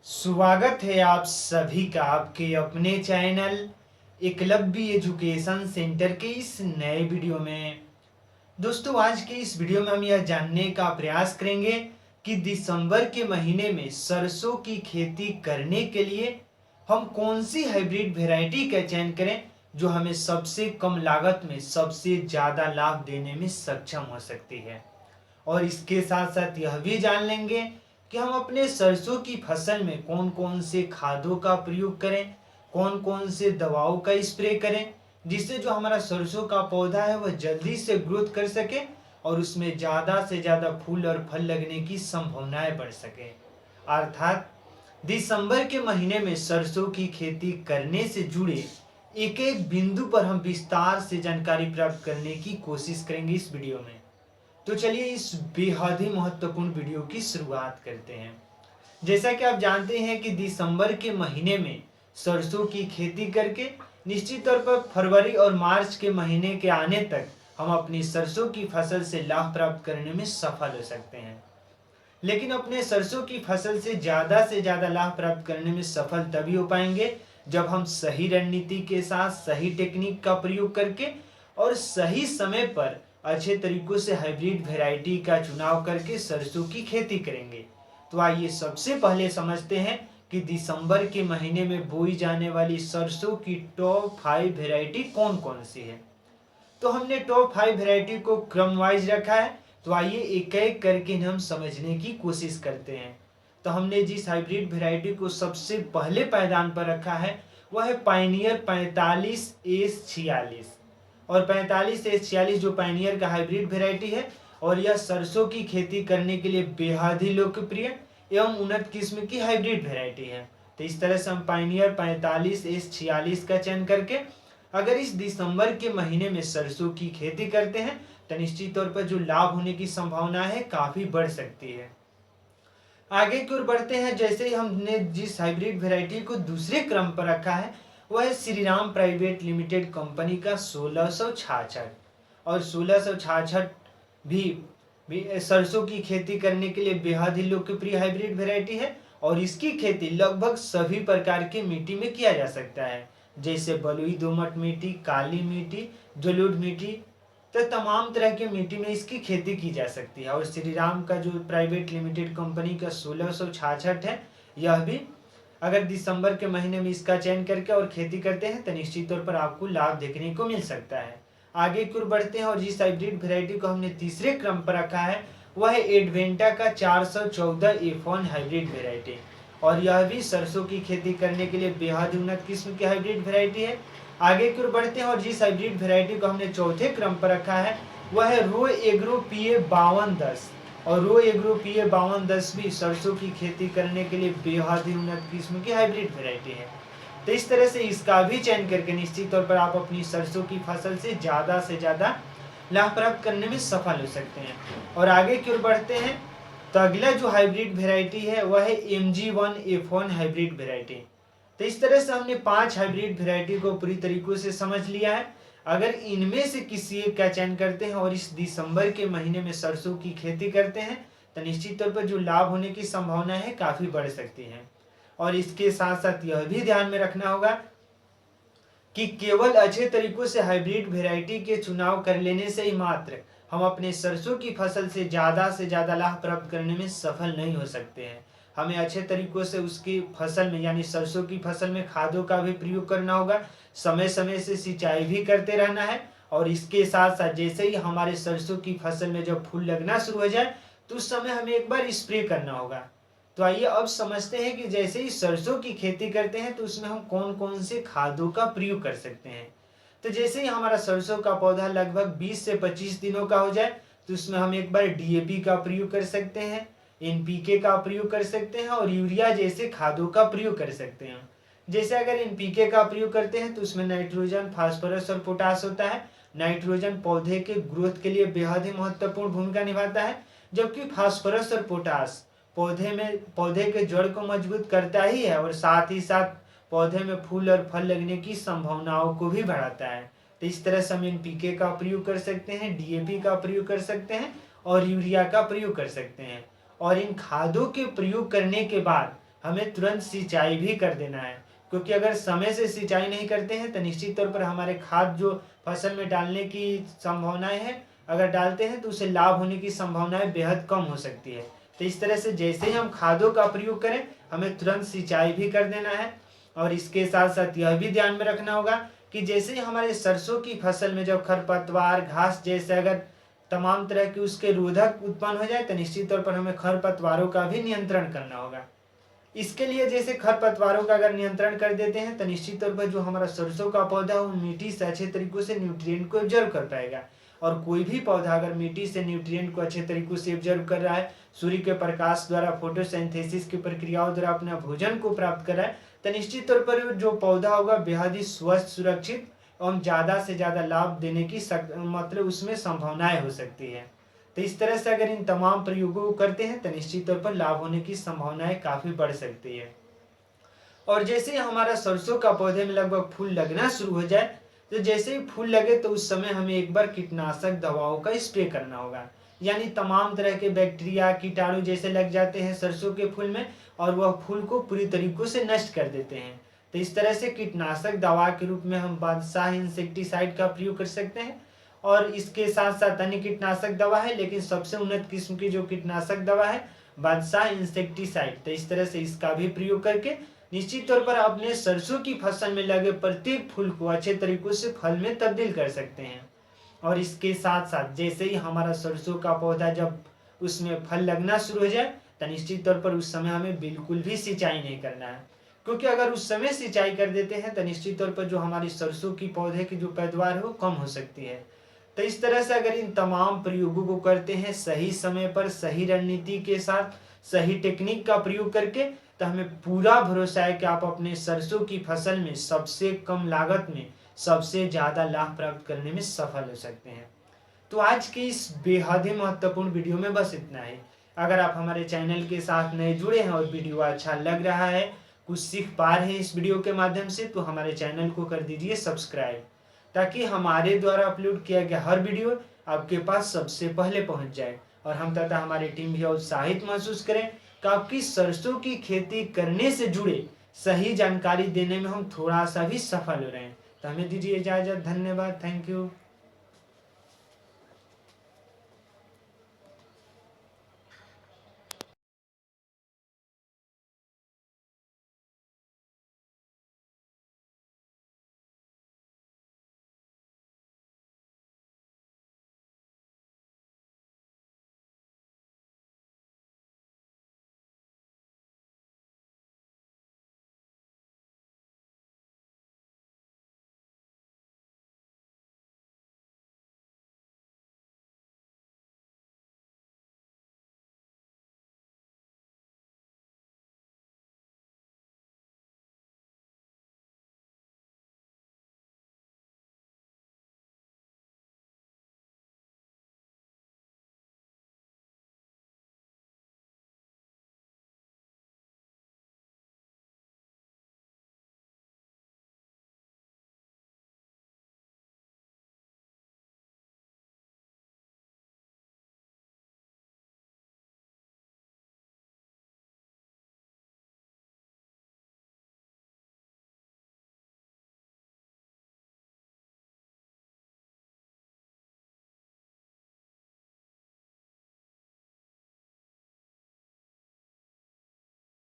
स्वागत है आप सभी का आपके अपने चैनल एकलव्य एजुकेशन सेंटर के इस नए वीडियो में। दोस्तों, आज के इस वीडियो में हम यह जानने का प्रयास करेंगे कि दिसंबर के महीने में सरसों की खेती करने के लिए हम कौन सी हाइब्रिड वैरायटी का चयन करें जो हमें सबसे कम लागत में सबसे ज़्यादा लाभ देने में सक्षम हो सकती है। और इसके साथ साथ यह भी जान लेंगे कि हम अपने सरसों की फसल में कौन कौन से खादों का प्रयोग करें, कौन कौन से दवाओं का स्प्रे करें, जिससे जो हमारा सरसों का पौधा है वह जल्दी से ग्रोथ कर सके और उसमें ज़्यादा से ज़्यादा फूल और फल लगने की संभावनाएं बढ़ सके। अर्थात दिसंबर के महीने में सरसों की खेती करने से जुड़े एक एक बिंदु पर हम विस्तार से जानकारी प्राप्त करने की कोशिश करेंगे इस वीडियो में। तो चलिए इस बेहद ही महत्वपूर्ण वीडियो की शुरुआत करते हैं। जैसा कि आप जानते हैं कि दिसंबर के महीने में सरसों की खेती करके निश्चित तौर पर फरवरी और मार्च के महीने के आने तक हम अपनी सरसों की फसल से लाभ प्राप्त करने में सफल हो सकते हैं। लेकिन अपने सरसों की फसल से ज़्यादा लाभ प्राप्त करने में सफल तभी हो पाएंगे जब हम सही रणनीति के साथ सही टेक्निक का प्रयोग करके और सही समय पर अच्छे तरीकों से हाइब्रिड वैरायटी का चुनाव करके सरसों की खेती करेंगे। तो आइए सबसे पहले समझते हैं कि दिसंबर के महीने में बोई जाने वाली सरसों की टॉप 5 वैरायटी कौन कौन सी है। तो हमने टॉप 5 वैरायटी को क्रम वाइज रखा है। तो आइए एक एक करके हम समझने की कोशिश करते हैं। तो हमने जिस हाइब्रिड वैरायटी को सबसे पहले पायदान पर रखा है वह है पायनियर 45S46। और 45S46 जो पायनियर का हाइब्रिड वैरायटी है और यह सरसों की खेती करने के लिए बेहद ही लोकप्रिय एवं उन्नत किस्म की हाइब्रिड वैरायटी है। तो इस तरह से हम पायनियर 45S46 का चयन करके अगर इस दिसंबर के महीने में सरसों की खेती करते हैं तो निश्चित तौर पर जो लाभ होने की संभावना है काफी बढ़ सकती है। आगे की ओर बढ़ते हैं। जैसे ही हमने जिस हाइब्रिड वैरायटी को दूसरे क्रम पर रखा है वह है श्रीराम प्राइवेट लिमिटेड कंपनी का 1666। और 1666 भी सरसों की खेती करने के लिए बेहद ही लोकप्रिय हाइब्रिड वैरायटी है और इसकी खेती लगभग सभी प्रकार की मिट्टी में किया जा सकता है, जैसे बलुई दोमट मिट्टी, काली मिट्टी, जलोढ़ मिट्टी, तो तमाम तरह की मिट्टी में इसकी खेती की जा सकती है। और श्रीराम का जो प्राइवेट लिमिटेड कंपनी का 1666 है, यह भी अगर दिसंबर के महीने में इसका चयन करके और खेती करते हैं तो निश्चित तौर पर आपको लाभ देखने को मिल सकता है। आगे की ओर बढ़ते हैं और जिस हाइब्रिड वैरायटी को हमने तीसरे क्रम पर रखा है वह है एडवेंटा का 414F1 हाइब्रिड वैरायटी। और यह भी सरसों की खेती करने के लिए बेहद उन्नत किस्म की हाइब्रिड वैरायटी है। आगे की ओर बढ़ते हैं और जिस हाइब्रिड वैरायटी को हमने चौथे क्रम पर रखा है वह है रो एग्रो PA 5210। और रो एग्रो PA 5210 भी सरसों की खेती करने के लिए बेहद ही उन्नत किस्म की हाइब्रिड वैरायटी है। तो इस तरह से इसका भी चयन करके निश्चित तौर पर आप अपनी सरसों की फसल से ज़्यादा लाभ प्राप्त करने में सफल हो सकते हैं। और आगे की ओर बढ़ते हैं तो अगला जो हाइब्रिड वैरायटी है वह है MG1F1 हाइब्रिड वैरायटी। तो इस तरह से हमने 5 हाइब्रिड वैरायटी को पूरी तरीकों से समझ लिया है। अगर इनमें से किसी एक का चयन करते हैं और इस दिसंबर के महीने में सरसों की खेती करते हैं तो निश्चित तौर पर जो लाभ होने की संभावना है काफी बढ़ सकती है। और इसके साथ साथ यह भी ध्यान में रखना होगा कि केवल अच्छे तरीकों से हाइब्रिड वैरायटी के चुनाव कर लेने से ही मात्र हम अपने सरसों की फसल से ज़्यादा लाभ प्राप्त करने में सफल नहीं हो सकते हैं। हमें अच्छे तरीकों से उसकी फसल में यानी सरसों की फसल में खादों का भी प्रयोग करना होगा, समय समय से सिंचाई भी करते रहना है। और इसके साथ साथ जैसे ही हमारे सरसों की फसल में जब फूल लगना शुरू हो जाए तो उस समय हमें एक बार स्प्रे करना होगा। तो आइए अब समझते हैं कि जैसे ही सरसों की खेती करते हैं तो उसमें हम कौन कौन से खादों का प्रयोग कर सकते हैं। तो जैसे ही हमारा सरसों का पौधा लगभग 20 से 25 दिनों का हो जाए तो उसमें हम एक बार DAP का प्रयोग कर सकते हैं, NPK का प्रयोग कर सकते हैं और यूरिया जैसे खादों का प्रयोग कर सकते हैं। जैसे अगर NPK का प्रयोग करते हैं तो उसमें नाइट्रोजन, फास्फोरस और पोटास होता है। नाइट्रोजन पौधे के ग्रोथ के लिए बेहद ही महत्वपूर्ण भूमिका निभाता है, जबकि फास्फोरस और पोटास पौधे के जड़ को मजबूत करता ही है और साथ ही साथ पौधे में फूल और फल लगने की संभावनाओं को भी बढ़ाता है। तो इस तरह से हम NPK का प्रयोग कर सकते हैं, DAP का प्रयोग कर सकते हैं और यूरिया का प्रयोग कर सकते हैं। और इन खादों के प्रयोग करने के बाद हमें तुरंत सिंचाई भी कर देना है, क्योंकि अगर समय से सिंचाई नहीं करते हैं तो निश्चित तौर पर हमारे खाद जो फसल में डालने की संभावनाएं हैं, अगर डालते हैं तो उसे लाभ होने की संभावनाएं बेहद कम हो सकती है। तो इस तरह से जैसे ही हम खादों का प्रयोग करें, हमें तुरंत सिंचाई भी कर देना है। और इसके साथ साथ यह भी ध्यान में रखना होगा कि जैसे ही हमारे सरसों की फसल में जब खरपतवार, घास जैसे अगर तमाम तरह के उसके रोधक उत्पन्न हो जाए, तो निश्चित तौर पर हमें खरपतवारों का भी नियंत्रण करना होगा। इसके लिए जैसे खरपतवारों का अगर नियंत्रण कर देते हैं तो निश्चित तौर पर जो हमारा सरसों का पौधा है वो मिट्टी से अच्छे तरीकों से न्यूट्रिएंट को ऑब्जर्व कर पाएगा। और कोई भी पौधा अगर मिट्टी से न्यूट्रिएंट को अच्छे तरीकों से ऑब्जर्व कर रहा है, सूर्य के प्रकाश द्वारा फोटोसिंथेसिस की प्रक्रियाओं द्वारा अपना भोजन को प्राप्त कर रहा है, तो निश्चित तौर पर जो पौधा होगा बेहद ही स्वस्थ, सुरक्षित एवं ज्यादा से ज्यादा लाभ देने की मतलब उसमें संभावनाएं हो सकती है। तो इस तरह से अगर इन तमाम प्रयोगों को करते हैं तो निश्चित तौर पर लाभ होने की संभावनाएं काफी बढ़ सकती है। और जैसे ही हमारा सरसों का पौधे में लगभग फूल लगना शुरू हो जाए, तो जैसे ही फूल लगे तो उस समय हमें एक बार कीटनाशक दवाओं का स्प्रे करना होगा। यानी तमाम तरह के बैक्टीरिया, कीटाणु जैसे लग जाते हैं सरसों के फूल में और वह फूल को पूरी तरीकों से नष्ट कर देते हैं। तो इस तरह से कीटनाशक दवा के रूप में हम बादशाह इंसेक्टिसाइड का प्रयोग कर सकते हैं। और इसके साथ साथ अन्य कीटनाशक दवा है, लेकिन सबसे उन्नत किस्म की जो कीटनाशक दवा है बादशाह इंसेक्टिसाइड, तो इस तरह से इसका भी प्रयोग करके निश्चित तौर पर अपने सरसों की फसल में लगे प्रत्येक फूल को अच्छे तरीकों से फल में तब्दील कर सकते हैं। और इसके साथ साथ जैसे ही हमारा सरसों का पौधा जब उसमें फल लगना शुरू हो जाए, तो निश्चित तौर पर उस समय हमें बिल्कुल भी सिंचाई नहीं करना है, क्योंकि अगर उस समय सिंचाई कर देते हैं तो निश्चित तौर पर जो हमारी सरसों की पौधे की जो पैदावार है वो कम हो सकती है। तो इस तरह से अगर इन तमाम प्रयोगों को करते हैं सही समय पर, सही रणनीति के साथ, सही टेक्निक का प्रयोग करके, तो हमें पूरा भरोसा है कि आप अपने सरसों की फसल में सबसे कम लागत में सबसे ज्यादा लाभ प्राप्त करने में सफल हो सकते हैं। तो आज की इस बेहद ही महत्वपूर्ण वीडियो में बस इतना ही। अगर आप हमारे चैनल के साथ नए जुड़े हैं और वीडियो अच्छा लग रहा है, कुछ सीख पा रहे हैं इस वीडियो के माध्यम से, तो हमारे चैनल को कर दीजिए सब्सक्राइब, ताकि हमारे द्वारा अपलोड किया गया हर वीडियो आपके पास सबसे पहले पहुंच जाए और हम तथा हमारी टीम भी उत्साहित महसूस करें कि आपकी सरसों की खेती करने से जुड़े सही जानकारी देने में हम थोड़ा सा भी सफल हो रहे हैं। तो हमें दीजिए इजाजत। धन्यवाद। Thank you.